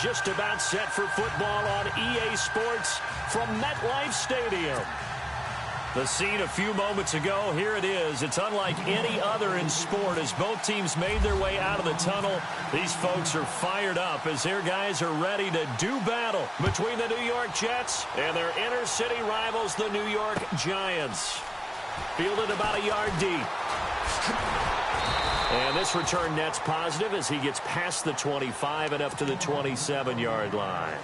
just about set for football on EA Sports from MetLife Stadium. The scene a few moments ago, here it is. It's unlike any other in sport as both teams made their way out of the tunnel. These folks are fired up as their guys are ready to do battle between the New York Jets and their inner city rivals, the New York Giants. Fielded about a yard deep. And this return net's positive as he gets past the 25 and up to the 27-yard line.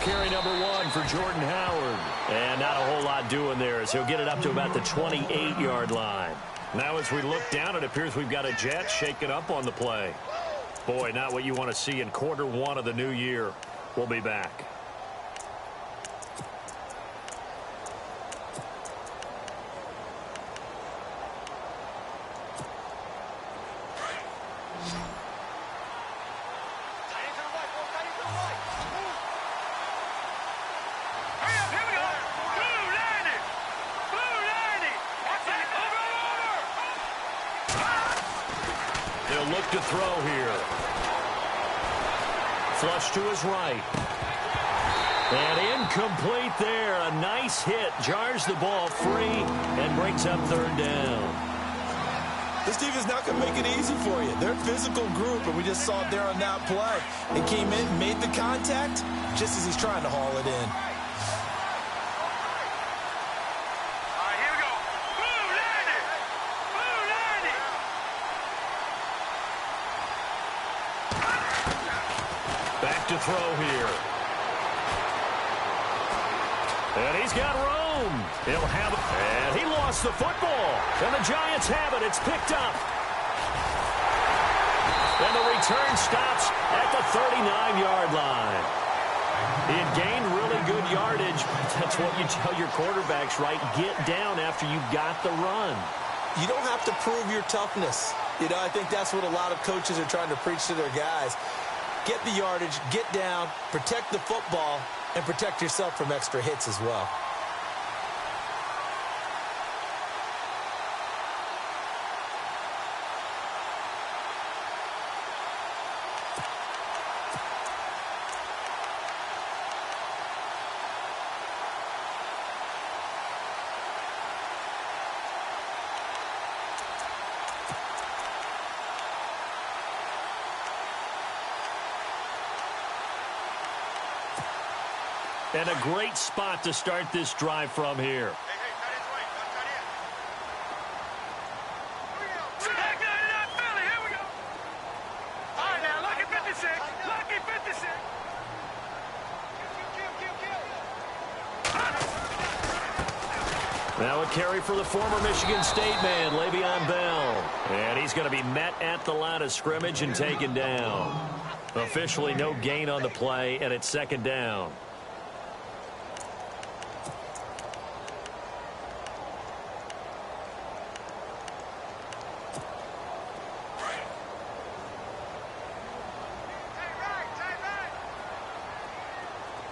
Carry number 1 for Jordan Howard. And not a whole lot doing there as he'll get it up to about the 28-yard line. Now as we look down, it appears we've got a Jet shaking up on the play. Boy, not what you want to see in quarter 1 of the new year. We'll be back. Look to throw here. Flush to his right. And incomplete there. A nice hit. Jars the ball free and brings up third down. This defense not going to make it easy for you. They're a physical group, and we just saw it there on that play. It came in, made the contact, just as he's trying to haul it in. To throw here. And he's got room. He'll have it. And he lost the football. And the Giants have it. It's picked up. And the return stops at the 39-yard line. He had gained really good yardage. That's what you tell your quarterbacks, right? Get down after you got the run. You don't have to prove your toughness. You know, I think that's what a lot of coaches are trying to preach to their guys. Get the yardage, get down, protect the football, and protect yourself from extra hits as well. And a great spot to start this drive from here. Now a carry for the former Michigan State man, Le'Veon Bell. And he's going to be met at the line of scrimmage and taken down. Officially no gain on the play, and it's second down.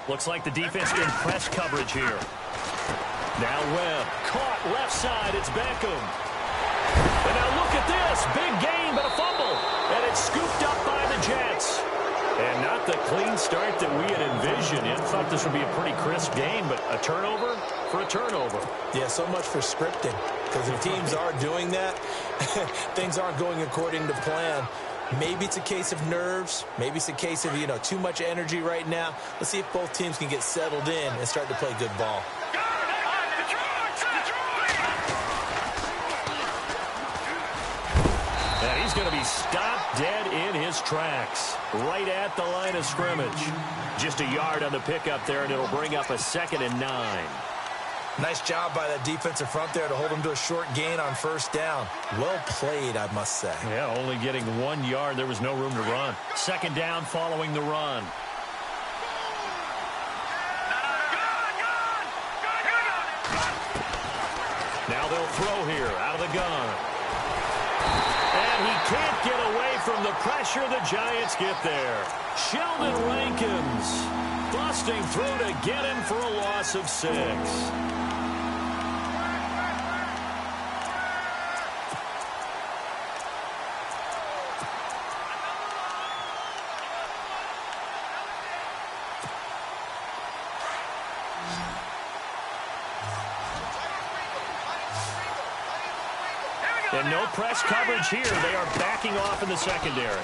Looks like the defense in press coverage here. Now Webb, caught left side, it's Beckham. And now look at this, big gain, but a fumble. And it's scooped up by the Jets. And not the clean start that we had envisioned. I thought this would be a pretty crisp game, but a turnover for a turnover. Yeah, so much for scripting. Because if teams are doing that, things aren't going according to plan. Maybe it's a case of nerves. Maybe it's a case of, you know, too much energy right now. Let's see if both teams can get settled in and start to play good ball. And he's going to be stopped dead in his tracks, right at the line of scrimmage. Just a yard on the pickup there, and it'll bring up a 2nd and 9. Nice job by that defensive front there to hold him to a short gain on first down. Well played, I must say. Yeah, only getting 1 yard. There was no room to run. Second down following the run. Now they'll throw here out of the gun. And he can't get away from the pressure. The Giants get there. Sheldon Rankins busting through to get him for a loss of 6. And no press coverage here. They are backing off in the secondary.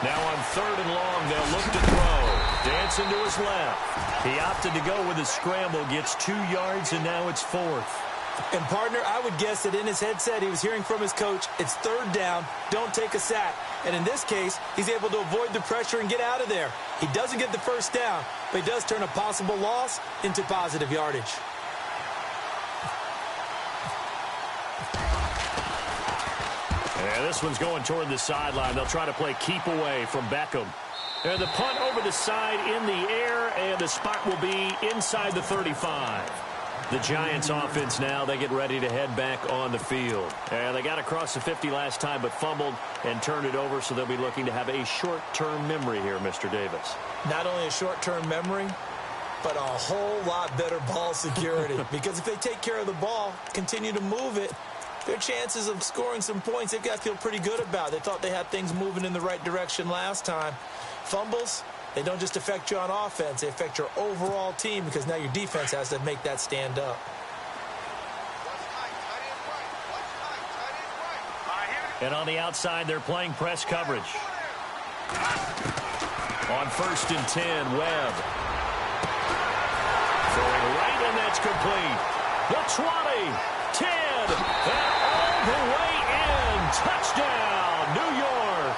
Now on 3rd and long, they'll look to throw. Dancing to his left. He opted to go with a scramble, gets 2 yards, and now it's 4th. And, partner, I would guess that in his headset he was hearing from his coach, it's 3rd down, don't take a sack. And in this case, he's able to avoid the pressure and get out of there. He doesn't get the 1st down, but he does turn a possible loss into positive yardage. And this one's going toward the sideline. They'll try to play keep away from Beckham. And the punt over the side in the air, and the spot will be inside the 35. The Giants offense now, they get ready to head back on the field. And they got across the 50 last time but fumbled and turned it over, so they'll be looking to have a short-term memory here, Mr. Davis. Not only a short-term memory, but a whole lot better ball security. Because if they take care of the ball, continue to move it, their chances of scoring some points, they've got to feel pretty good about. They thought they had things moving in the right direction last time. Fumbles, they don't just affect you on offense. They affect your overall team because now your defense has to make that stand up. And on the outside, they're playing press coverage. On 1st and 10, Webb. Throwing right, and that's complete. The 20, 10, and all the way in. Touchdown, New York.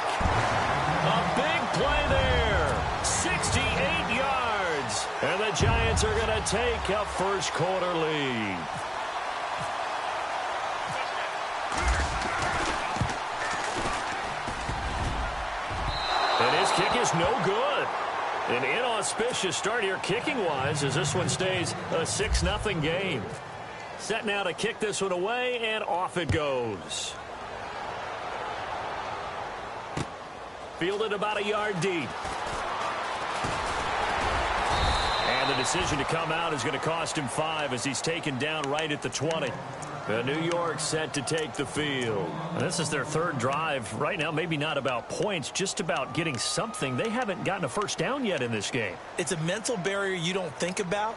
A big play there. 68 yards. And the Giants are going to take a first-quarter lead. And his kick is no good. An inauspicious start here kicking-wise as this one stays a 6-0 game. Set now to kick this one away, and off it goes. Fielded about a yard deep. And the decision to come out is going to cost him 5 as he's taken down right at the 20. New York set to take the field. And this is their 3rd drive. Right now, maybe not about points, just about getting something. They haven't gotten a first down yet in this game. It's a mental barrier you don't think about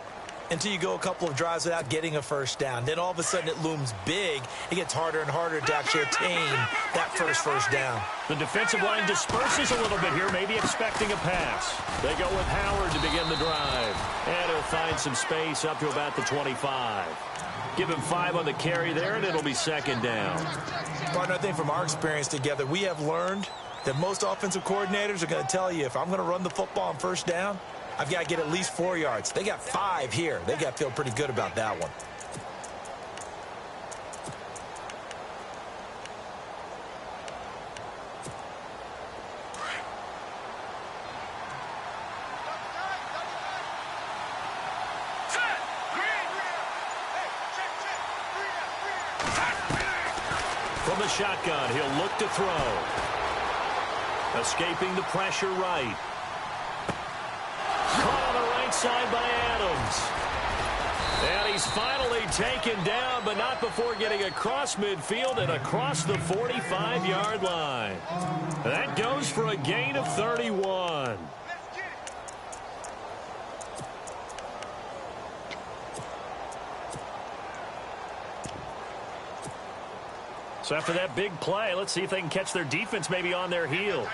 until you go a couple of drives without getting a first down. Then all of a sudden it looms big. It gets harder and harder to actually attain that first down. The defensive line disperses a little bit here, maybe expecting a pass. They go with Howard to begin the drive. And he'll find some space up to about the 25. Give him 5 on the carry there, and it'll be 2nd down. Partner, I think from our experience together, we have learned that most offensive coordinators are going to tell you, if I'm going to run the football on 1st down, I've got to get at least 4 yards. They got 5 here. They got to feel pretty good about that one. From the shotgun, he'll look to throw. Escaping the pressure right. Caught on the right side by Adams. And he's finally taken down, but not before getting across midfield and across the 45-yard line. That goes for a gain of 31. So after that big play, let's see if they can catch their defense maybe on their heels.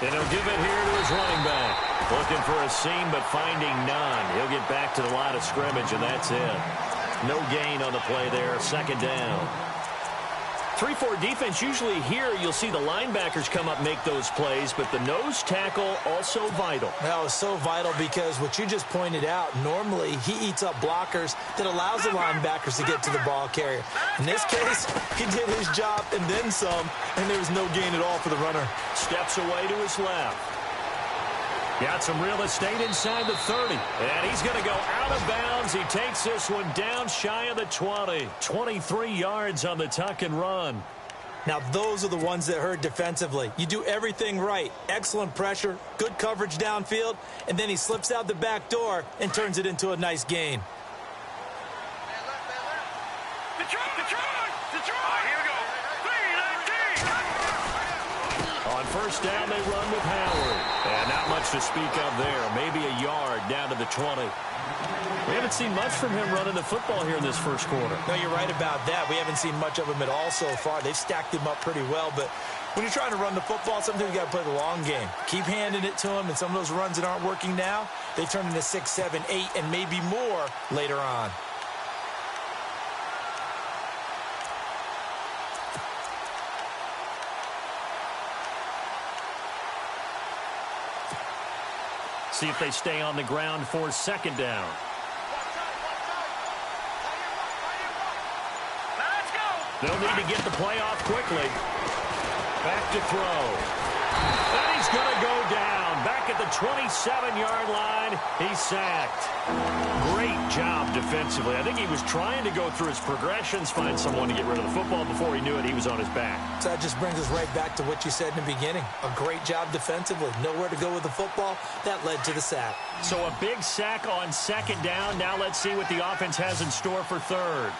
And he'll give it here to his running back. Looking for a seam, but finding none. He'll get back to the line of scrimmage, and that's it. No gain on the play there. 2nd down. 3-4 defense, usually here you'll see the linebackers come up and make those plays, but the nose tackle also vital. That was so vital because what you just pointed out, normally he eats up blockers that allows the linebackers to get to the ball carrier. In this case, he did his job and then some, and there was no gain at all for the runner. Steps away to his left. Got some real estate inside the 30. And he's going to go out of bounds. He takes this one down shy of the 20. 23 yards on the tuck and run. Now, those are the ones that hurt defensively. You do everything right. Excellent pressure, good coverage downfield, and then he slips out the back door and turns it into a nice gain. On first down, they run with Howard. And not much to speak of there. Maybe a yard down to the 20. We haven't seen much from him running the football here in this first quarter. No, you're right about that. We haven't seen much of him at all so far. They've stacked him up pretty well, but when you're trying to run the football, sometimes you got to play the long game. Keep handing it to him, and some of those runs that aren't working now, they turn into 6, 7, 8, and maybe more later on. See if they stay on the ground for second down. They'll need to get the play off quickly. Back to throw. And he's going to go down. Back at the 27-yard line. He's sacked. Great job defensively. I think he was trying to go through his progressions, find someone to get rid of the football. Before he knew it, he was on his back. So that just brings us right back to what you said in the beginning. A great job defensively. Nowhere to go with the football. That led to the sack. So a big sack on second down. Now let's see what the offense has in store for third.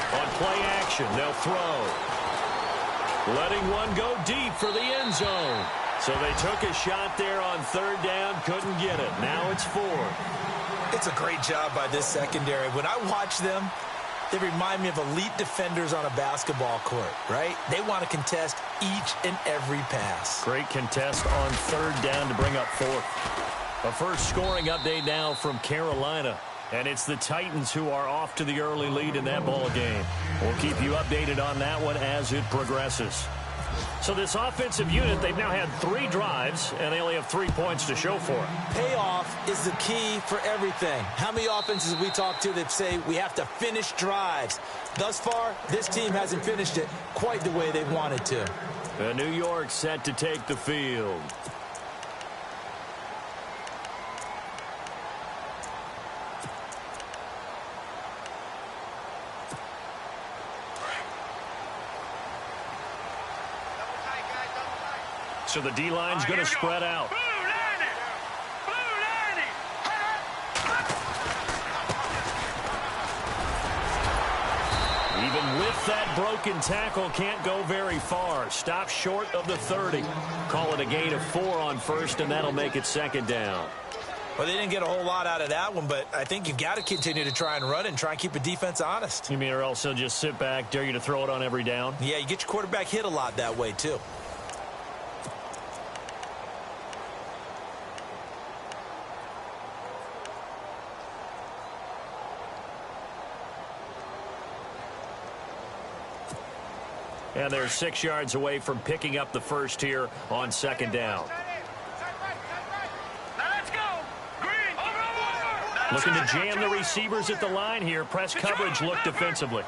On play action, they'll throw. Letting one go deep for the end zone. So they took a shot there on third down, couldn't get it. Now it's fourth. It's a great job by this secondary. When I watch them, they remind me of elite defenders on a basketball court, right? They want to contest each and every pass. Great contest on third down to bring up fourth. A first scoring update now from Carolina. And it's the Titans who are off to the early lead in that ball game. We'll keep you updated on that one as it progresses. So this offensive unit, they've now had 3 drives, and they only have 3 points to show for it. Payoff is the key for everything. How many offenses we talk to that say we have to finish drives? Thus far, this team hasn't finished it quite the way they wanted to. And New York set to take the field. So the D-line's going to spread out. Even with that broken tackle, can't go very far. Stop short of the 30. Call it a gain of 4 on first, and that'll make it second down. Well, they didn't get a whole lot out of that one, but I think you've got to continue to try and run and try and keep the defense honest. You mean or else they'll just sit back, dare you to throw it on every down? Yeah, you get your quarterback hit a lot that way, too. And they're 6 yards away from picking up the first here on second down. Looking to jam the receivers at the line here. Press coverage look defensively.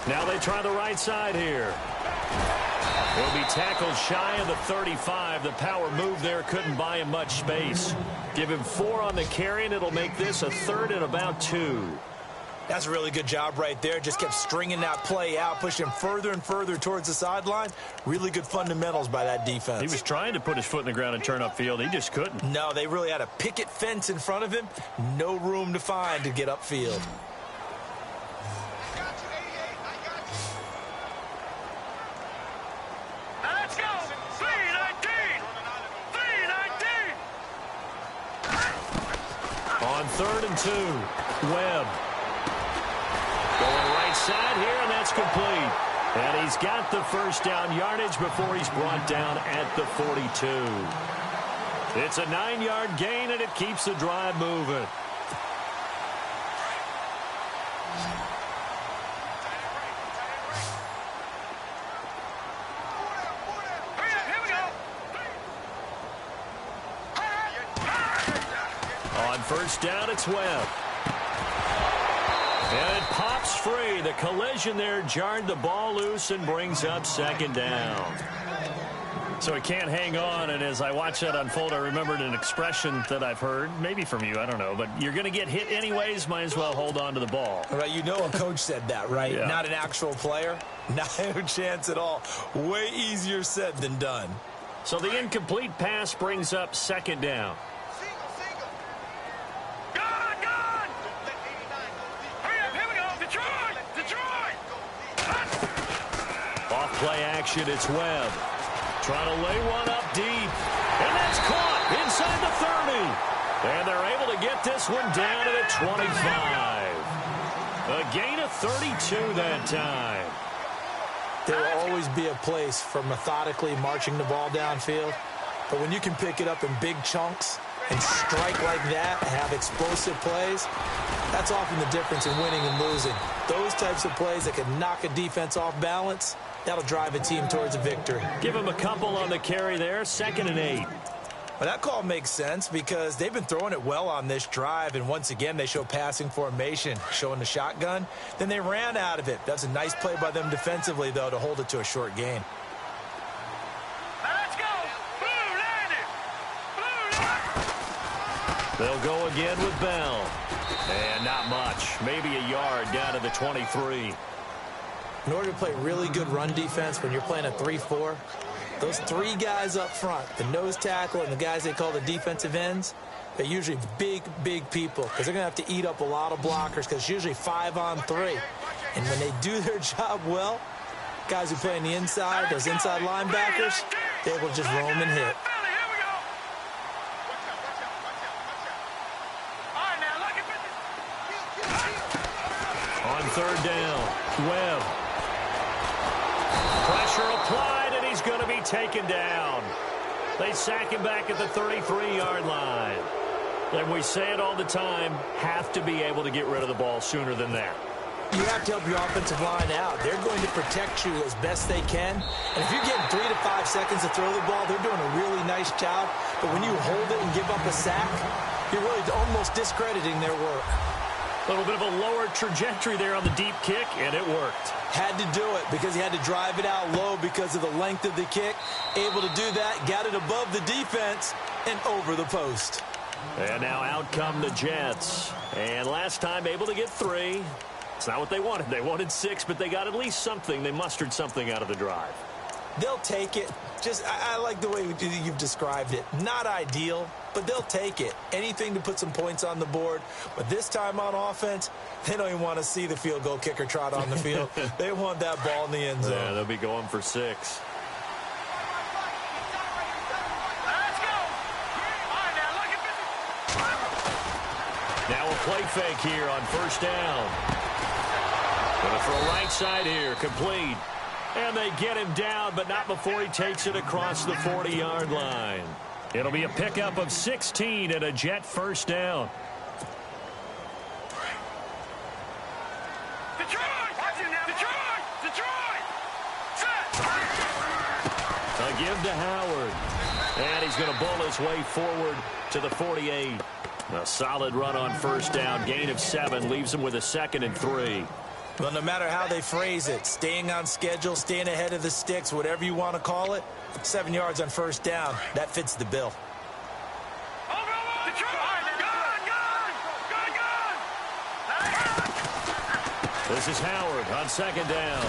Now they try the right side here. He'll be tackled shy of the 35. The power move there couldn't buy him much space. Give him 4 on the carry, and it'll make this a 3rd and about 2. That's a really good job right there. Just kept stringing that play out, pushing him further and further towards the sideline. Really good fundamentals by that defense. He was trying to put his foot in the ground and turn upfield. He just couldn't. No, they really had a picket fence in front of him. No room to find to get upfield. Let's go! 3-19! 3-19! On 3rd and 2, Webb. Going right side here, and that's complete. And he's got the first down yardage before he's brought down at the 42. It's a 9-yard gain, and it keeps the drive moving. Here we go! On first down, it's Webb. And it pops free. The collision there jarred the ball loose and brings up second down. So he can't hang on, and as I watch that unfold, I remembered an expression that I've heard, maybe from you, I don't know, but you're going to get hit anyways, might as well hold on to the ball. Right, you know a coach said that, right? Yeah. Not an actual player. Not a chance at all. Way easier said than done. So the incomplete pass brings up second down. Gone! Hurry up, here we go. Detroit! Off play action, it's Webb. Trying to lay one up deep. And that's caught inside the 30. And they're able to get this one down to the 25. A gain of 32 that time. There will always be a place for methodically marching the ball downfield. But when you can pick it up in big chunks and strike like that and have explosive plays, that's often the difference in winning and losing. Those types of plays that can knock a defense off balance, that'll drive a team towards a victory. Give him a couple on the carry there, 2nd and 8. Well, that call makes sense because they've been throwing it well on this drive, and once again, they show passing formation, showing the shotgun. Then they ran out of it. That's a nice play by them defensively, though, to hold it to a short gain. Let's go! Blue landed! They'll go again with Bell. And not much. Maybe a yard down to the 23. In order to play really good run defense when you're playing a 3-4, those three guys up front, the nose tackle and the guys they call the defensive ends, they're usually big people because they're going to have to eat up a lot of blockers because it's usually 5-on-3. And when they do their job well, guys who play on the inside, those inside linebackers, they will just roam and hit. On 3rd down, Webb. Pressure applied, and he's going to be taken down. They sack him back at the 33-yard line. And we say it all the time, have to be able to get rid of the ball sooner than that. You have to help your offensive line out. They're going to protect you as best they can. And if you're getting 3 to 5 seconds to throw the ball, they're doing a really nice job. But when you hold it and give up a sack, you're really almost discrediting their work. A little bit of a lower trajectory there on the deep kick, and it worked. Had to do it because he had to drive it out low because of the length of the kick. Able to do that, got it above the defense and over the post. And now out come the Jets. And last time able to get 3. It's not what they wanted. They wanted 6, but they got at least something. They mustered something out of the drive. They'll take it. I like the way you've described it. Not ideal, but they'll take it. Anything to put some points on the board. But this time on offense, they don't even want to see the field goal kicker trot on the field. They want that ball in the end zone. Yeah, they'll be going for 6. Let's go! All right, now look at this. Now a play fake here on 1st down. Gonna throw right side here, complete. And they get him down, but not before he takes it across the 40-yard line. It'll be a pickup of 16 and a Jet 1st down. Detroit! Detroit! Set! A give to Howard. And he's going to bull his way forward to the 48. A solid run on 1st down. Gain of 7 leaves him with a 2nd and 3. Well, no matter how they phrase it, staying on schedule, staying ahead of the sticks, whatever you want to call it, 7 yards on 1st down, that fits the bill. This is Howard on 2nd down.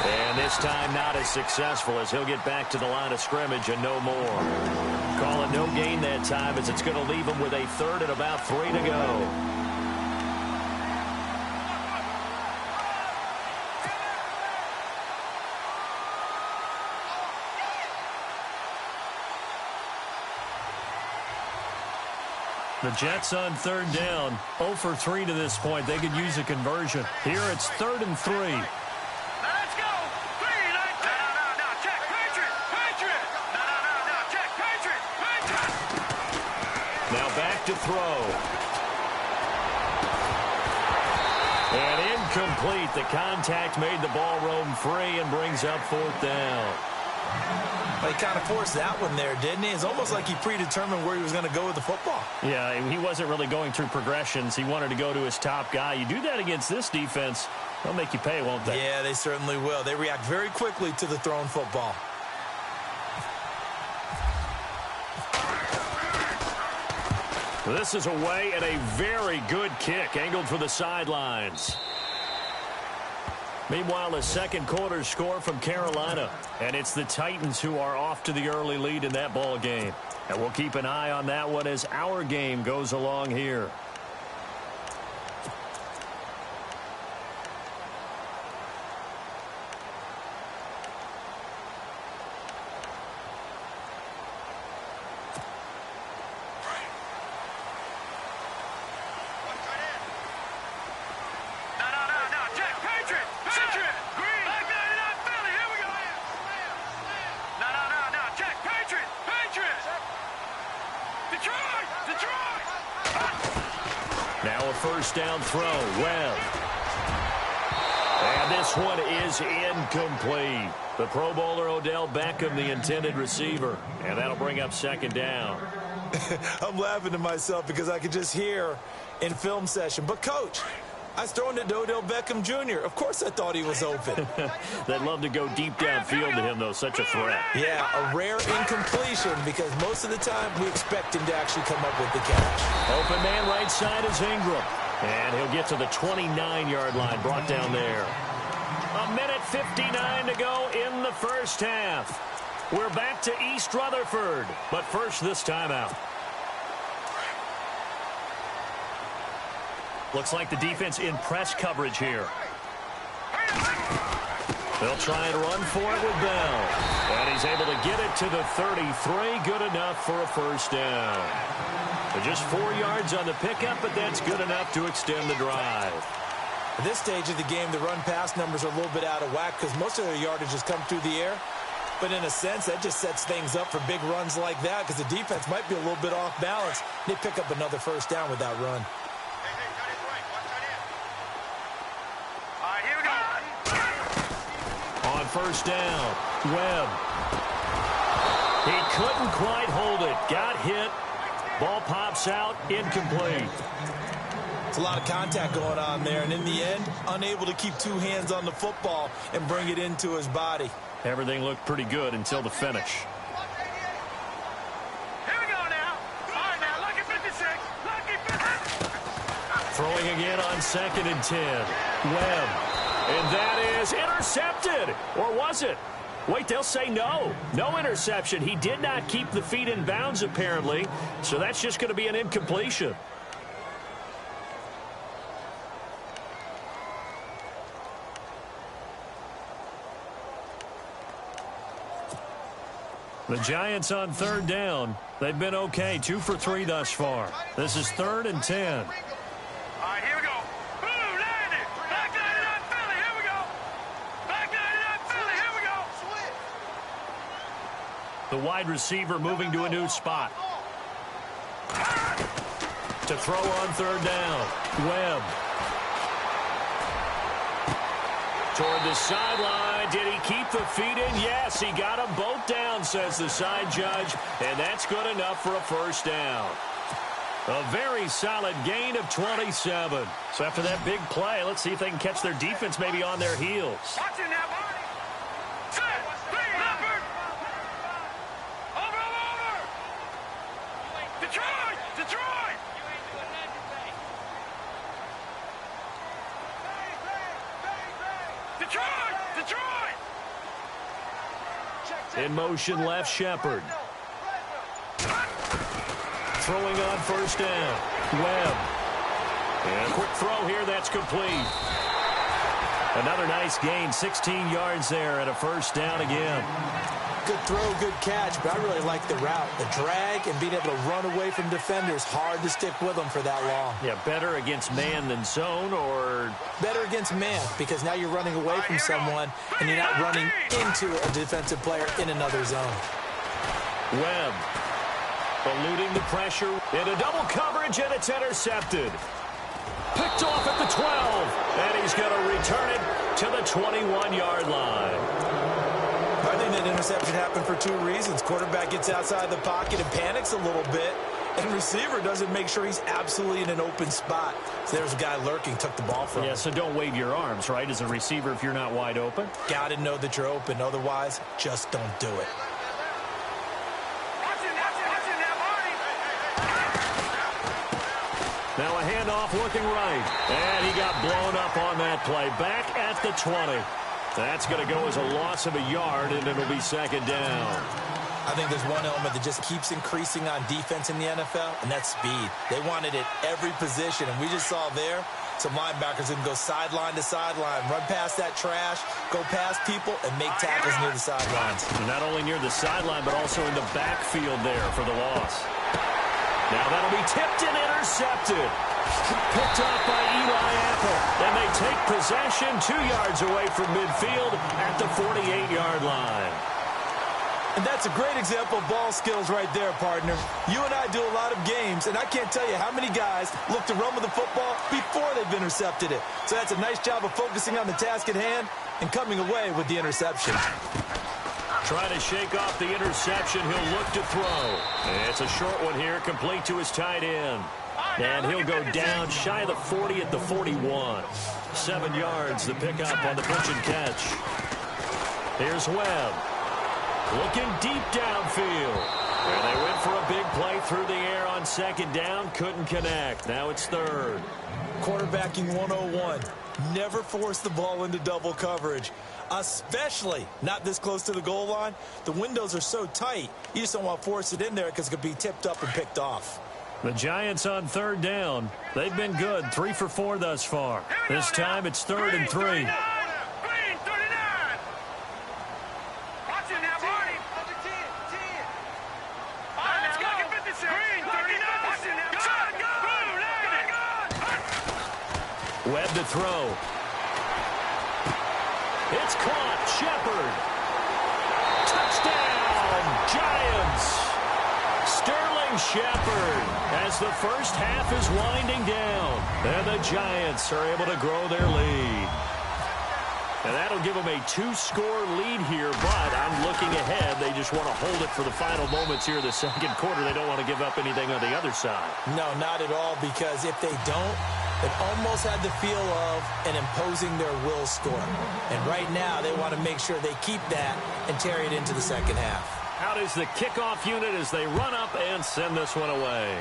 And this time not as successful as he'll get back to the line of scrimmage and no more. Call it no gain that time as it's going to leave him with a 3rd and about 3 to go. The Jets on 3rd down, 0 for 3 to this point. They could use a conversion. Here it's 3rd and 3. Let's go! 3, no, check, Patriot! No, check, Patriot! Now back to throw. And incomplete. The contact made the ball roam free and brings up 4th down. Well, he kind of forced that one there, didn't he? It's almost like he predetermined where he was going to go with the football. Yeah, he wasn't really going through progressions. He wanted to go to his top guy. You do that against this defense, they'll make you pay, won't they? Yeah, they certainly will. They react very quickly to the thrown football. This is away and a very good kick, angled for the sidelines. Meanwhile, a second quarter score from Carolina, and it's the Titans who are off to the early lead in that ball game. And we'll keep an eye on that one as our game goes along here. Now a first down throw. Webb. And this one is incomplete. The Pro Bowler Odell Beckham, the intended receiver. And that'll bring up second down. I'm laughing to myself because I could just hear in film session. But, Coach, I was throwing it to Odell Beckham Jr. Of course I thought he was open. They'd love to go deep downfield to him, though. Such a threat. Yeah, a rare incompletion because most of the time we expect him to actually come up with the catch. Open man right side is Ingram. And he'll get to the 29-yard line, brought down there. A minute 59 to go in the first half. We're back to East Rutherford, but first this timeout. Looks like the defense in press coverage here. They'll try and run for it with Bell. And he's able to get it to the 33. Good enough for a first down. Just 4 yards on the pickup, but that's good enough to extend the drive. At this stage of the game, the run-pass numbers are a little bit out of whack because most of their yardage has come through the air. But in a sense, that just sets things up for big runs like that because the defense might be a little bit off balance. They pick up another first down with that run. On first down, Webb. He couldn't quite hold it. Got hit. Ball pops out, incomplete. It's a lot of contact going on there, and in the end, unable to keep two hands on the football and bring it into his body. Everything looked pretty good until the finish. Here we go now. All right, now, lucky 56. Lucky 56. Throwing again on 2nd and 10. Webb. And that is intercepted. Or was it? Wait, they'll say no. No interception. He did not keep the feet in bounds, apparently. So that's just going to be an incompletion. The Giants on third down. They've been okay. 2 for 3 thus far. This is 3rd and 10. All right, here we go. Boom, landed. Back 99 Philly. Here we go. Back 99 Philly. Here we go. The wide receiver moving to a new spot. To throw on third down. Webb. Toward the sideline. Did he keep the feet in? Yes, he got them both down, says the side judge. And that's good enough for a first down. A very solid gain of 27. So after that big play, let's see if they can catch their defense maybe on their heels. Watch it now, Barney. Set. Leopard. Over. Detroit. Detroit. Detroit. In motion left, Shepard. Throwing on first down. Webb. And a quick throw here, that's complete. Another nice gain, 16 yards there and a first down again. Good throw, good catch, but I really like the route. The drag and being able to run away from defenders, hard to stick with them for that long. Yeah, better against man than zone, or better against man because now you're running away from someone and you're not running into a defensive player in another zone. Webb eluding the pressure in a double coverage, and it's intercepted. Picked off at the 12, and he's going to return it to the 21-yard line. I think that interception happened for two reasons. Quarterback gets outside the pocket and panics a little bit, and receiver doesn't make sure he's absolutely in an open spot. So there's a guy lurking, took the ball from him. Yeah, so don't wave your arms, right, as a receiver if you're not wide open. Got to know that you're open. Otherwise, just don't do it. Now a handoff looking right. And he got blown up on that play. Back at the 20. That's going to go as a loss of a yard, and it'll be second down. I think there's one element that just keeps increasing on defense in the NFL, and that's speed. They want it at every position, and we just saw there some linebackers can go sideline to sideline, run past that trash, go past people, and make tackles near the sidelines. Not only near the sideline, but also in the backfield there for the loss. Now that'll be tipped and intercepted. Picked off by Eli Apple. And they take possession 2 yards away from midfield at the 48-yard line. And that's a great example of ball skills right there, partner. You and I do a lot of games, and I can't tell you how many guys look to run with the football before they've intercepted it. So that's a nice job of focusing on the task at hand and coming away with the interception. Trying to shake off the interception. He'll look to throw. It's a short one here, complete to his tight end. And he'll go down shy of the 40 at the 41. 7 yards, the pickup on the pitch and catch. Here's Webb. Looking deep downfield. And they went for a big play through the air on second down. Couldn't connect. Now it's third. Quarterbacking 101. Never force the ball into double coverage, especially not this close to the goal line. The windows are so tight, you just don't want to force it in there because it could be tipped up and picked off. The Giants on third down. They've been good, 3 for 4 thus far. This time it's 3rd and 3. Webb to throw. It's caught. Shepard. Touchdown, Giants. Sterling Shepard as the first half is winding down. And the Giants are able to grow their lead. And that'll give them a 2-score lead here, but I'm looking ahead. They just want to hold it for the final moments here in the second quarter. They don't want to give up anything on the other side. No, not at all, because if they don't, it almost had the feel of an imposing their will score. And right now, they want to make sure they keep that and carry it into the second half. Out is the kickoff unit as they run up and send this one away.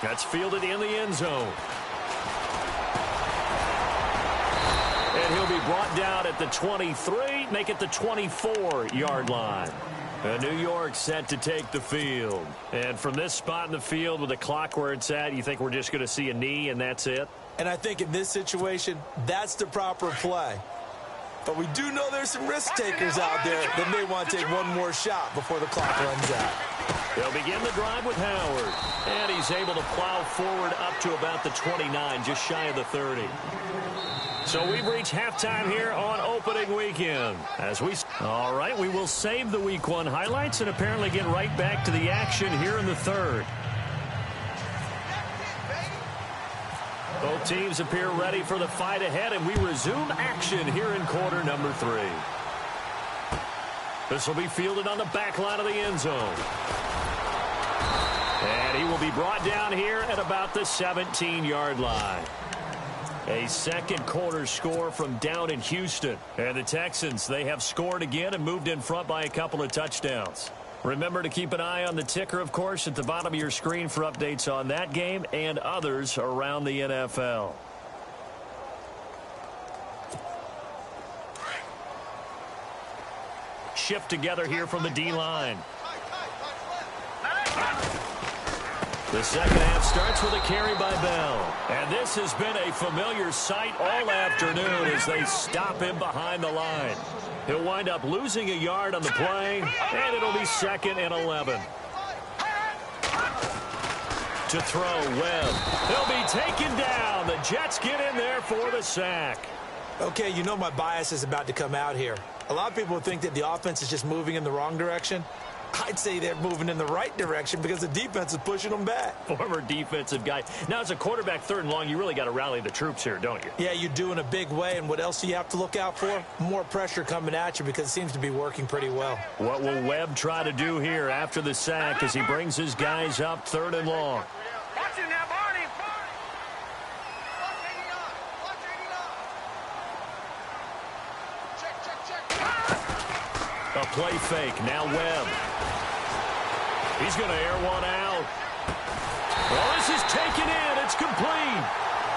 That's fielded in the end zone. And he'll be brought down at the 23, make it the 24-yard line. And New York set to take the field. And from this spot in the field with the clock where it's at, you think we're just going to see a knee and that's it? And I think in this situation, that's the proper play. But we do know there's some risk takers out there that may want to take one more shot before the clock runs out. They'll begin the drive with Howard. And he's able to plow forward up to about the 29, just shy of the 30. So we've reached halftime here on opening weekend. All right, we will save the Week 1 highlights and apparently get right back to the action here in the third. Both teams appear ready for the fight ahead, and we resume action here in quarter number 3. This will be fielded on the back line of the end zone. And he will be brought down here at about the 17-yard line. A second quarter score from down in Houston. And the Texans, they have scored again and moved in front by a couple of touchdowns. Remember to keep an eye on the ticker, of course, at the bottom of your screen for updates on that game and others around the NFL. Shift together here from the D-line. The second half starts with a carry by Bell. And this has been a familiar sight all afternoon as they stop him behind the line. He'll wind up losing a yard on the play, and it'll be 2nd and 11. To throw, Webb. He'll be taken down. The Jets get in there for the sack. Okay, you know my bias is about to come out here. A lot of people think that the offense is just moving in the wrong direction. I'd say they're moving in the right direction because the defense is pushing them back. Former defensive guy. Now, as a quarterback, 3rd and long, you really got to rally the troops here, don't you? Yeah, you do in a big way. And what else do you have to look out for? More pressure coming at you because it seems to be working pretty well. What will Webb try to do here after the sack as he brings his guys up 3rd and long? Watch him now, Barney. A play fake. Now Webb. He's going to air one out. Well, this is taken in. It's complete.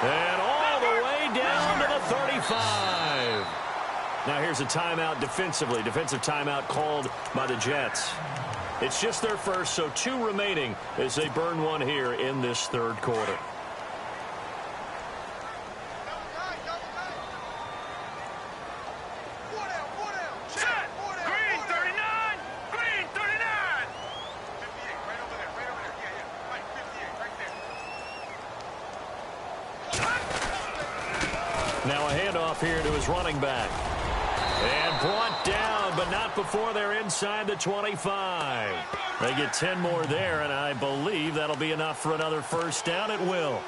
And all the way down to the 35. Now here's a timeout defensively. Defensive timeout called by the Jets. It's just their first, so 2 remaining as they burn one here in this 3rd quarter. Now a handoff here to his running back. And brought down, but not before they're inside the 25. They get 10 more there, and I believe that'll be enough for another first down at will.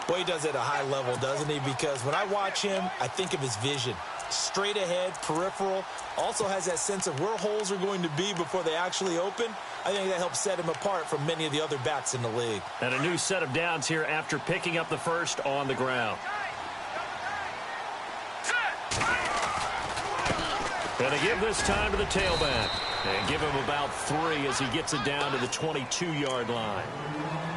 Well, he does it at a high level, doesn't he? Because when I watch him, I think of his vision. Straight ahead, peripheral. Also has that sense of where holes are going to be before they actually open. I think that helps set him apart from many of the other backs in the league. And a new set of downs here after picking up the first on the ground. And they give this time to the tailback. And give him about 3 as he gets it down to the 22-yard line.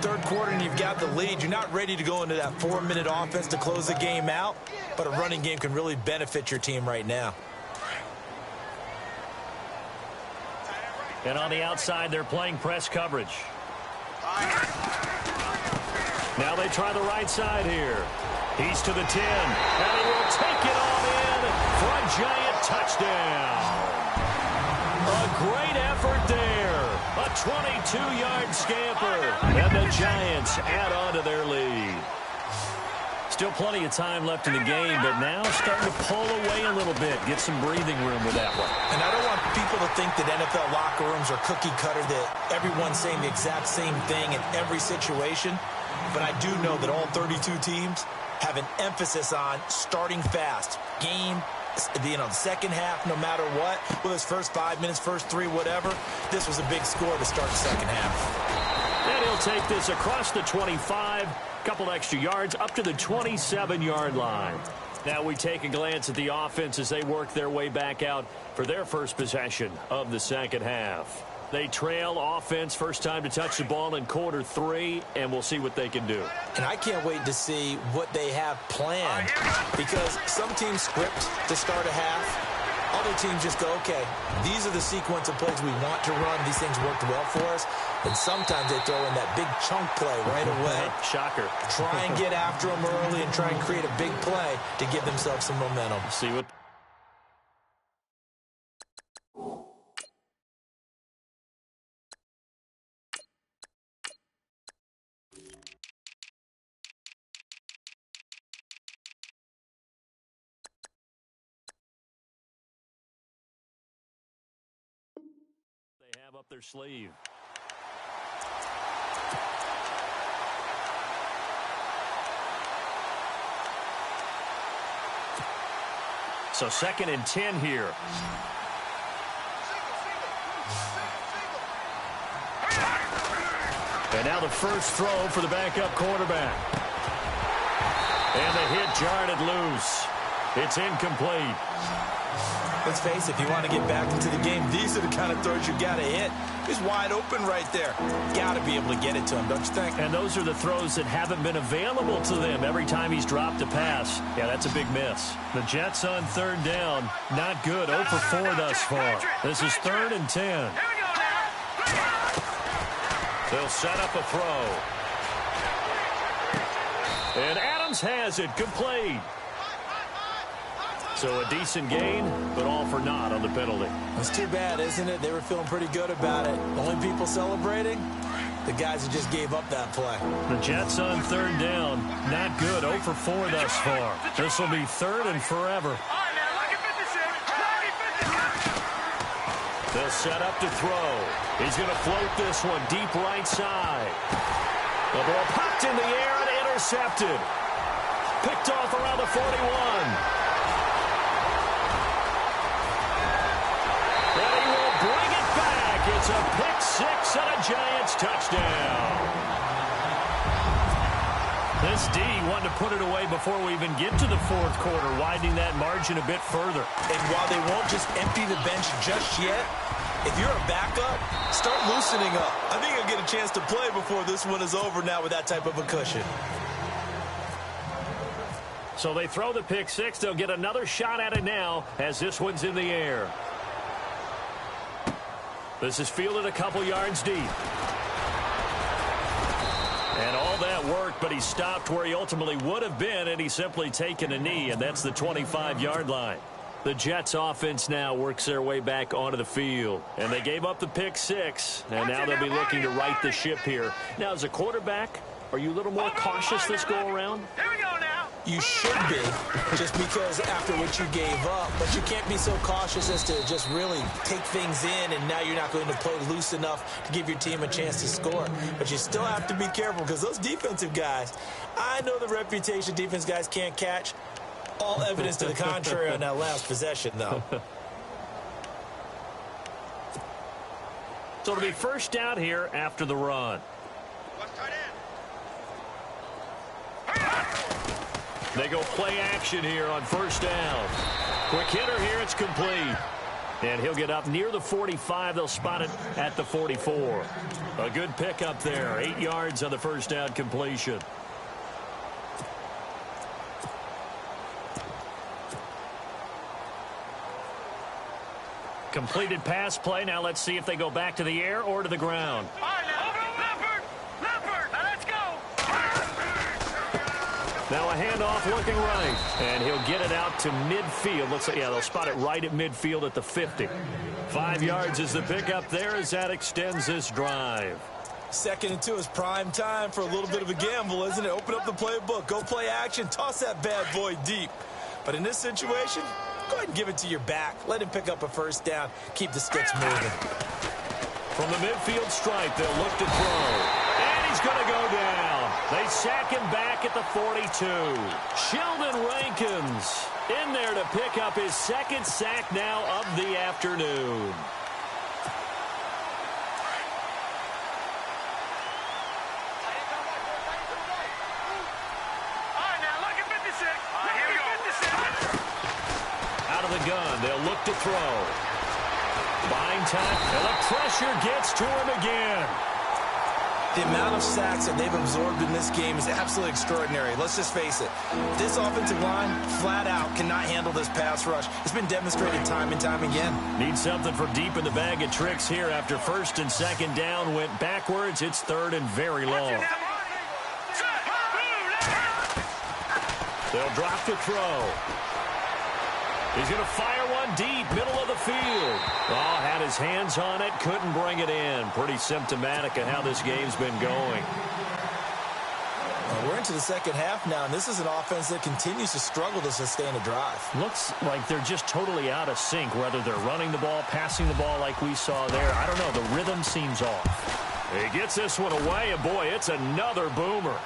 3rd quarter and you've got the lead. You're not ready to go into that 4-minute offense to close the game out. But a running game can really benefit your team right now. And on the outside, they're playing press coverage. Now they try the right side here. He's to the 10. And he will take it on in for a giant touchdown. A great effort there. A 22-yard scamper. And the Giants add on to their lead. Still plenty of time left in the game, but now starting to pull away a little bit. Get some breathing room with that one. And I don't want people to think that NFL locker rooms are cookie cutter, that everyone's saying the exact same thing in every situation. But I do know that all 32 teams have an emphasis on starting fast. Game, the second half, no matter what. Whether it's first 5 minutes, first 3, whatever. This was a big score to start the second half. And he'll take this across the 25. Couple extra yards up to the 27-yard line. Now we take a glance at the offense as they work their way back out for their first possession of the second half. They trail offense, first time to touch the ball in quarter 3, and we'll see what they can do. And I can't wait to see what they have planned, because some teams script to start a half. Other teams just go, okay, these are the sequence of plays we want to run. These things worked well for us. And sometimes they throw in that big chunk play right away. Shocker. Try and get after them early and try and create a big play to give themselves some momentum. See what... they have up their sleeve. So 2nd and 10 here. And now the first throw for the backup quarterback. And the hit jarred it loose. It's incomplete. Let's face it, if you want to get back into the game, these are the kind of throws you got to hit. He's wide open right there. Got to be able to get it to him, don't you think? And those are the throws that haven't been available to them every time he's dropped a pass. Yeah, that's a big miss. The Jets on 3rd down. Not good. 0 for 4 thus far. This is 3rd and 10. They'll set up a throw. And Adams has it complete. So a decent gain, but all for naught on the penalty. It's too bad, isn't it? They were feeling pretty good about it. The only people celebrating, the guys who just gave up that play. The Jets on 3rd down. Not good. 0 for 4 thus far. This will be 3rd and forever. They'll set up to throw. He's going to float this one deep right side. The ball popped in the air and intercepted. Picked off around the 41. And he will bring it back. It's a pick six and a Giants touchdown. This D wanted to put it away before we even get to the fourth quarter, widening that margin a bit further. And while they won't just empty the bench just yet, if you're a backup, start loosening up. I think you'll get a chance to play before this one is over now with that type of a cushion. So they throw the pick six. They'll get another shot at it now as this one's in the air. This is fielded a couple yards deep. And all that worked, but he stopped where he ultimately would have been, and he's simply taken a knee, and that's the 25-yard line. The Jets offense now works their way back onto the field. And they gave up the pick six, and now they'll be looking to right the ship here. Now, as a quarterback, are you a little more cautious this go-around? Here we go now. You should be, just because after what you gave up. But you can't be so cautious as to just really take things in, and now you're not going to play loose enough to give your team a chance to score. But you still have to be careful, because those defensive guys, I know the reputation defense guys can't catch. All evidence to the contrary on that last possession, though. So it'll be first down here after the run. What's tight end? They go play action here on first down. Quick hitter here, it's complete. And he'll get up near the 45. They'll spot it at the 44. A good pick up there. 8 yards on the first down completion. Completed pass play. Now let's see if they go back to the air or to the ground. All right, now. Leopard. Now let's go. Now a handoff looking right. And he'll get it out to midfield. Looks like, yeah, they'll spot it right at midfield at the 50. 5 yards is the pickup there as that extends this drive. 2nd and 2 is prime time for a little bit of a gamble, isn't it? Open up the playbook. Go play action. Toss that bad boy deep. But in this situation, go ahead and give it to your back. Let him pick up a first down. Keep the sticks moving. From the midfield stripe, they'll look to throw. And he's going to go down. They sack him back at the 42. Sheldon Rankins in there to pick up his 2nd sack now of the afternoon. All right, now look at 56. All right, here we go. 56. Out of the gun, they'll look to throw. Buying time, and the pressure gets to him again. The amount of sacks that they've absorbed in this game is absolutely extraordinary. Let's just face it. This offensive line, flat out, cannot handle this pass rush. It's been demonstrated time and time again. Need something from deep in the bag of tricks here after 1st and 2nd down went backwards. It's 3rd and very long. They'll drop the throw. He's going to fire one deep, middle of the field. Oh, had his hands on it, couldn't bring it in. Pretty symptomatic of how this game's been going. Well, we're into the 2nd half now, and this is an offense that continues to struggle to sustain a drive. Looks like they're just totally out of sync, whether they're running the ball, passing the ball like we saw there. I don't know, the rhythm seems off. He gets this one away, and boy, it's another boomer.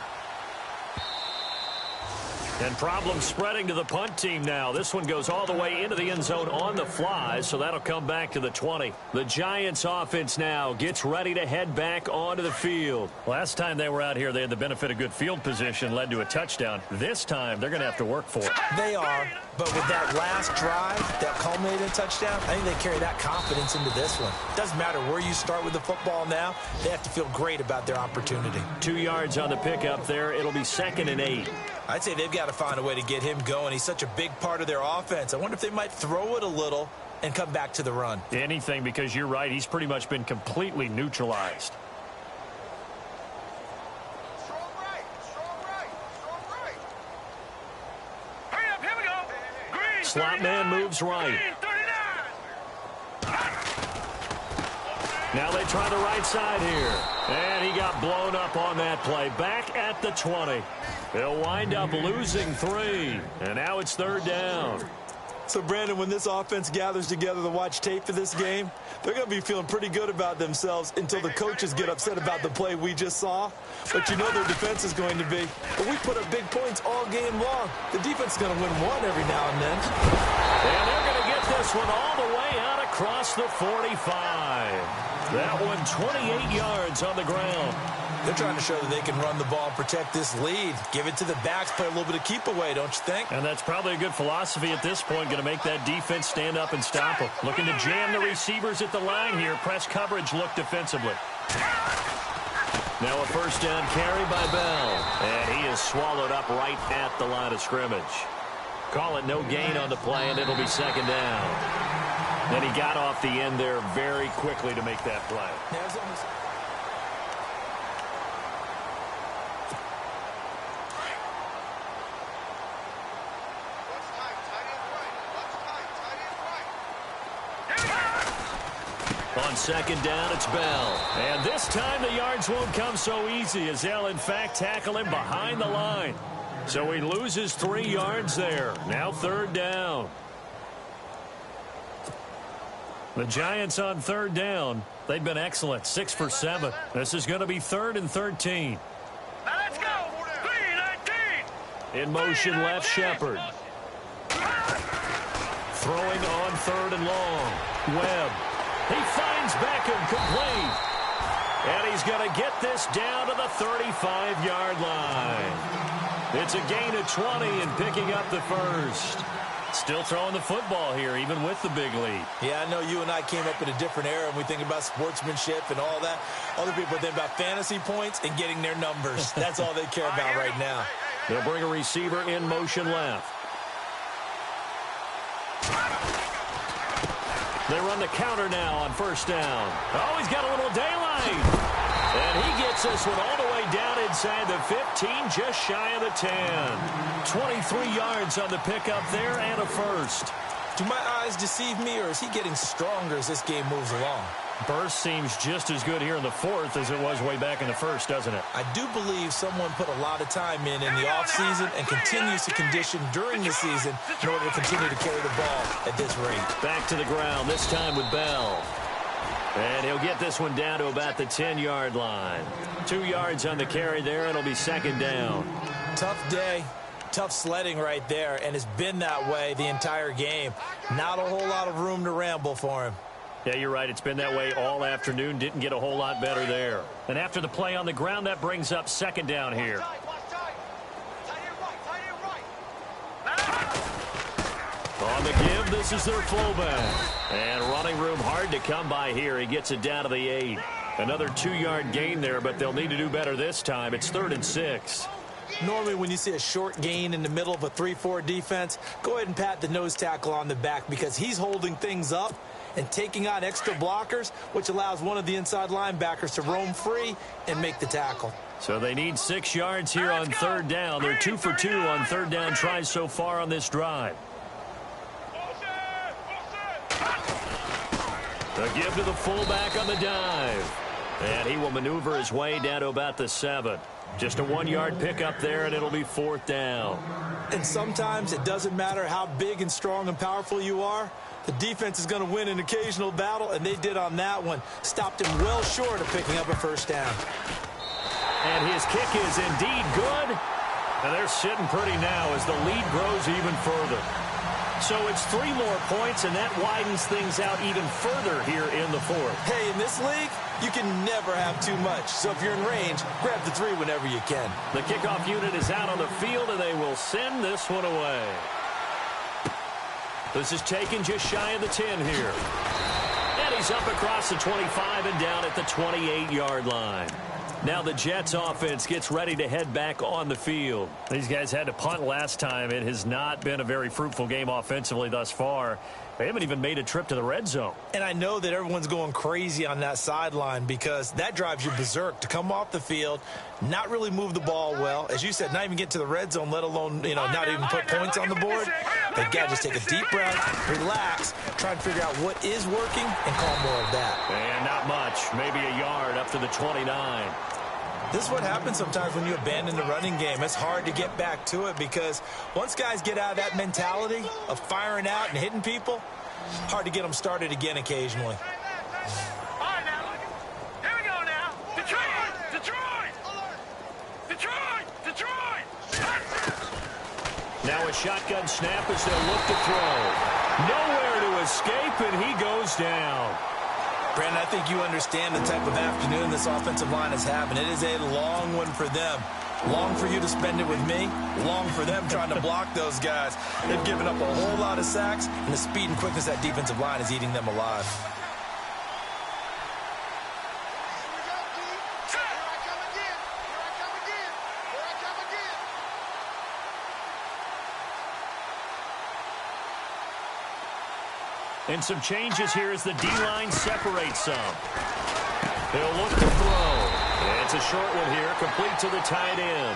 And problems spreading to the punt team now. This one goes all the way into the end zone on the fly, so that'll come back to the 20. The Giants offense now gets ready to head back onto the field. Last time they were out here, they had the benefit of good field position, led to a touchdown. This time, they're going to have to work for it. They are, but with that last drive that culminated in a touchdown, I think they carry that confidence into this one. Doesn't matter where you start with the football now, they have to feel great about their opportunity. 2 yards on the pickup there. It'll be 2nd and 8. I'd say they've got to find a way to get him going. He's such a big part of their offense. I wonder if they might throw it a little and come back to the run. Anything, because you're right. He's pretty much been completely neutralized. Strong right. Hurry up, here we go. Green, Slot man moves right. Green, 39. Now they try the right side here. And he got blown up on that play. Back at the 20. They'll wind up losing 3. And now it's 3rd down. So, Brandon, when this offense gathers together to watch tape of this game, they're going to be feeling pretty good about themselves until the coaches get upset about the play we just saw. But you know their defense is going to be. But we put up big points all game long. The defense is going to win one every now and then. And they're going to get this one all the way out across the 45. That one 28 yards on the ground. They're trying to show that they can run the ball and protect this lead. Give it to the backs, play a little bit of keep away, don't you think? And that's probably a good philosophy at this point, going to make that defense stand up and stop them. Looking to jam the receivers at the line here. Press coverage look defensively. Now a first down carry by Bell. And he is swallowed up right at the line of scrimmage. Call it no gain on the play, and it'll be second down. And he got off the end there very quickly to make that play. On second down, it's Bell. And this time the yards won't come so easy as they'll, in fact, tackle him behind the line. So he loses 3 yards there. Now third down. The Giants on third down. They've been excellent, 6 for 7. This is going to be 3rd and 13. Now let's go. 3-19. In motion left, Shepard. Throwing on 3rd and long. Webb. He finds Beckham complete. And he's going to get this down to the 35-yard line. It's a gain of 20 and picking up the first. Still throwing the football here, even with the big lead. Yeah, I know you and I came up in a different era, and we think about sportsmanship and all that. Other people think about fantasy points and getting their numbers. That's all they care about right now. They'll bring a receiver in motion left. They run the counter now on first down. Oh, he's got a little daylight. And he gets this one all the way down inside the 15, just shy of the 10. 23 yards on the pickup there and a first. Do my eyes deceive me, or is he getting stronger as this game moves along? Burst seems just as good here in the 4th as it was way back in the 1st, doesn't it? I do believe someone put a lot of time in the offseason and continues to condition during the season in order to continue to carry the ball at this rate. Back to the ground, this time with Bell. And he'll get this one down to about the 10-yard line. 2 yards on the carry there, and it'll be second down. Tough day. Tough sledding right there, and it's been that way the entire game. Not a whole lot of room to ramble for him. Yeah, you're right. It's been that way all afternoon. Didn't get a whole lot better there. And after the play on the ground, that brings up second down here. On the give, this is their fullback. And running room hard to come by here. He gets it down to the 8. Another 2-yard gain there, but they'll need to do better this time. It's 3rd and 6. Normally, when you see a short gain in the middle of a 3-4 defense, go ahead and pat the nose tackle on the back because he's holding things up and taking on extra blockers, which allows one of the inside linebackers to roam free and make the tackle. So they need 6 yards here on third down. They're 2 for 2 on third down tries so far on this drive. The give to the fullback on the dive. And he will maneuver his way down to about the 7. Just a 1-yard pickup there, and it'll be 4th down. And sometimes it doesn't matter how big and strong and powerful you are. The defense is going to win an occasional battle, and they did on that one. Stopped him well short of picking up a first down. And his kick is indeed good. And they're sitting pretty now as the lead grows even further. So it's 3 more points, and that widens things out even further here in the 4th. Hey, in this league, you can never have too much. So if you're in range, grab the 3 whenever you can. The kickoff unit is out on the field, and they will send this one away. This is taken just shy of the 10 here. And he's up across the 25 and down at the 28-yard line. Now the Jets offense gets ready to head back on the field. These guys had to punt last time. It has not been a very fruitful game offensively thus far. They haven't even made a trip to the red zone. And I know that everyone's going crazy on that sideline because that drives you berserk to come off the field, not really move the ball well. As you said, not even get to the red zone, let alone, not even put points on the board. They've got to just take a deep breath, relax, try and figure out what is working and call more of that. And not much, maybe a yard up to the 29. This is what happens sometimes when you abandon the running game. It's hard to get back to it because once guys get out of that mentality of firing out and hitting people, hard to get them started again occasionally. All right, now. Here we go now. Detroit! Detroit! Detroit! Detroit! Now a shotgun snap as they'll look to throw. Nowhere to escape, and he goes down. Brandon, I think you understand the type of afternoon this offensive line is having. It is a long one for them. Long for you to spend it with me. Long for them trying to block those guys. They've given up a whole lot of sacks, and the speed and quickness of that defensive line is eating them alive. And some changes here as the D-line separates some. He'll look to throw. It's a short one here, complete to the tight end.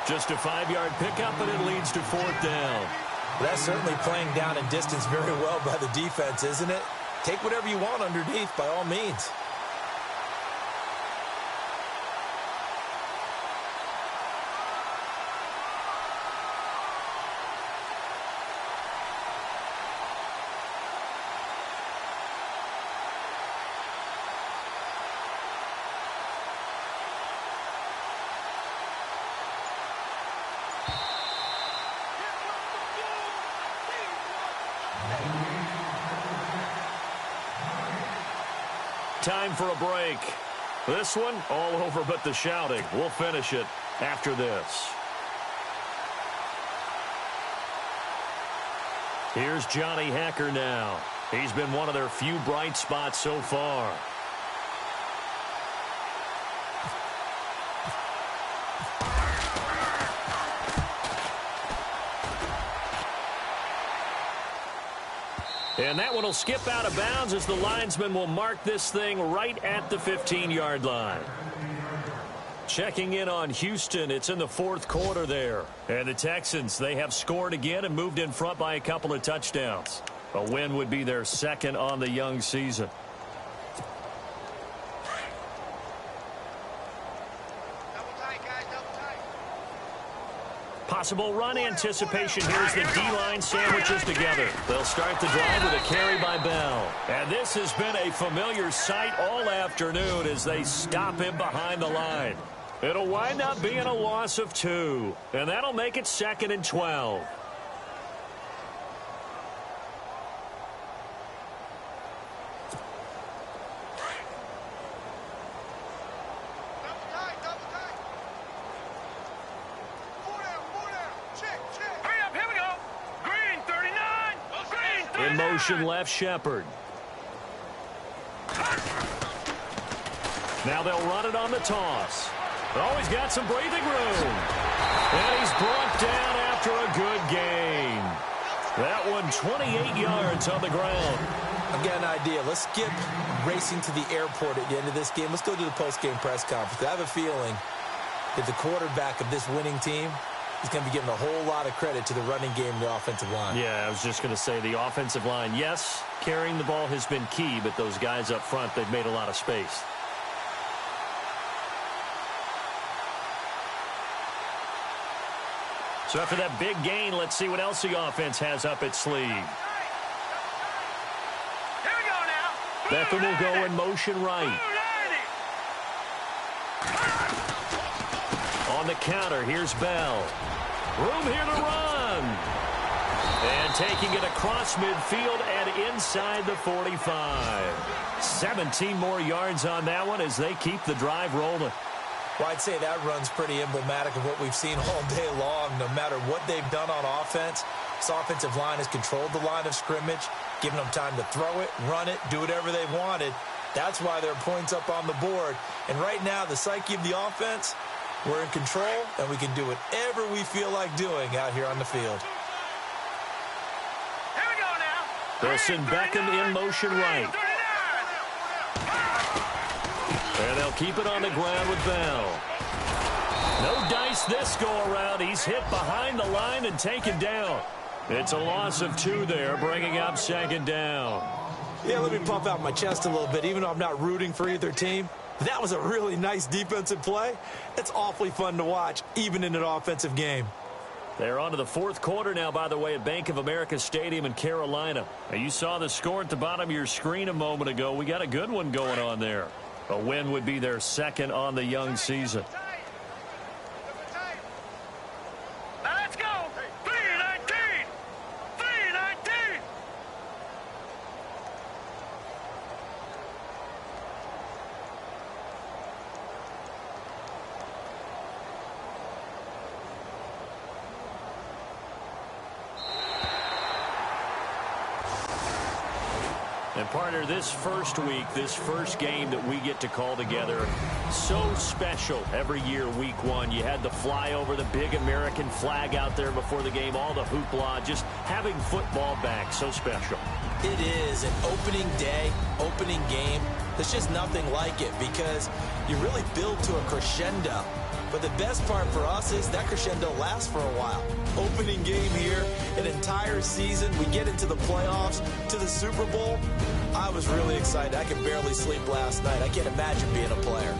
Just a 5-yard pickup, and it leads to 4th down. That's certainly playing down and distance very well by the defense, isn't it? Take whatever you want underneath, by all means. Time for a break. This one, all over but the shouting. We'll finish it after this. Here's Johnny Hacker now. He's been one of their few bright spots so far. And that one will skip out of bounds as the linesman will mark this thing right at the 15-yard line. Checking in on Houston, it's in the 4th quarter there. And the Texans, they have scored again and moved in front by a couple of touchdowns. A win would be their 2nd on the young season. Possible run anticipation. Here's the D-line sandwiches together. They'll start the drive with a carry by Bell. And this has been a familiar sight all afternoon as they stop him behind the line. It'll wind up being a loss of 2. And that'll make it 2nd and 12. In motion left, Shepard. Now they'll run it on the toss. Oh, he's got some breathing room. And he's brought down after a good gain. That one 28 yards on the ground. I've got an idea. Let's skip racing to the airport at the end of this game. Let's go to the post-game press conference. I have a feeling that the quarterback of this winning team is going to be giving a whole lot of credit to the running game and the offensive line. Yeah, I was just going to say the offensive line, yes, carrying the ball has been key, but those guys up front, they've made a lot of space. So after that big gain, let's see what else the offense has up its sleeve. Here we go now. Beckham will go in motion right. On the counter, here's Bell. Room here to run. And taking it across midfield and inside the 45. 17 more yards on that one as they keep the drive rolling. Well, I'd say that run's pretty emblematic of what we've seen all day long. No matter what they've done on offense, this offensive line has controlled the line of scrimmage, given them time to throw it, run it, do whatever they wanted. That's why there are points up on the board. And right now, the psyche of the offense, we're in control, and we can do whatever we feel like doing out here on the field. Here we go now. Wilson Beckham in motion right. And they'll keep it on the ground with Bell. No dice this go-around. He's hit behind the line and taken down. It's a loss of 2 there, bringing up 2nd down. Yeah, let me puff out my chest a little bit. Even though I'm not rooting for either team, That was a really nice defensive play. It's awfully fun to watch, even in an offensive game. They're on to the fourth quarter now, by the way, at Bank of America Stadium in Carolina. Now, you saw the score at the bottom of your screen a moment ago. We got a good one going on there. A win would be their second on the young season. Now let's go. 3-19. 3-19. And partner, this first week, this first game that we get to call together, so special every year, week one. You had the flyover, the big American flag out there before the game, all the hoopla, just having football back, so special. It is an opening day, opening game. There's just nothing like it because you really build to a crescendo. But the best part for us is that crescendo lasts for a while. Opening game here, an entire season. We get into the playoffs, to the Super Bowl. I was really excited. I could barely sleep last night. I can't imagine being a player.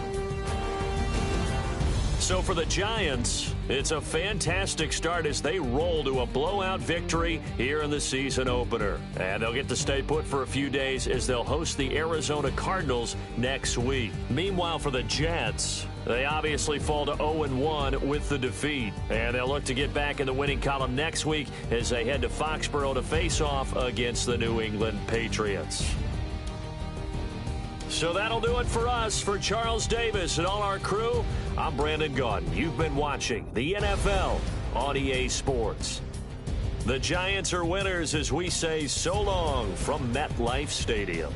So for the Giants, it's a fantastic start as they roll to a blowout victory here in the season opener. And they'll get to stay put for a few days as they'll host the Arizona Cardinals next week. Meanwhile, for the Jets, they obviously fall to 0-1 with the defeat. And they'll look to get back in the winning column next week as they head to Foxborough to face off against the New England Patriots. So that'll do it for us. For Charles Davis and all our crew, I'm Brandon Gaudin. You've been watching the NFL on EA Sports. The Giants are winners as we say so long from MetLife Stadium.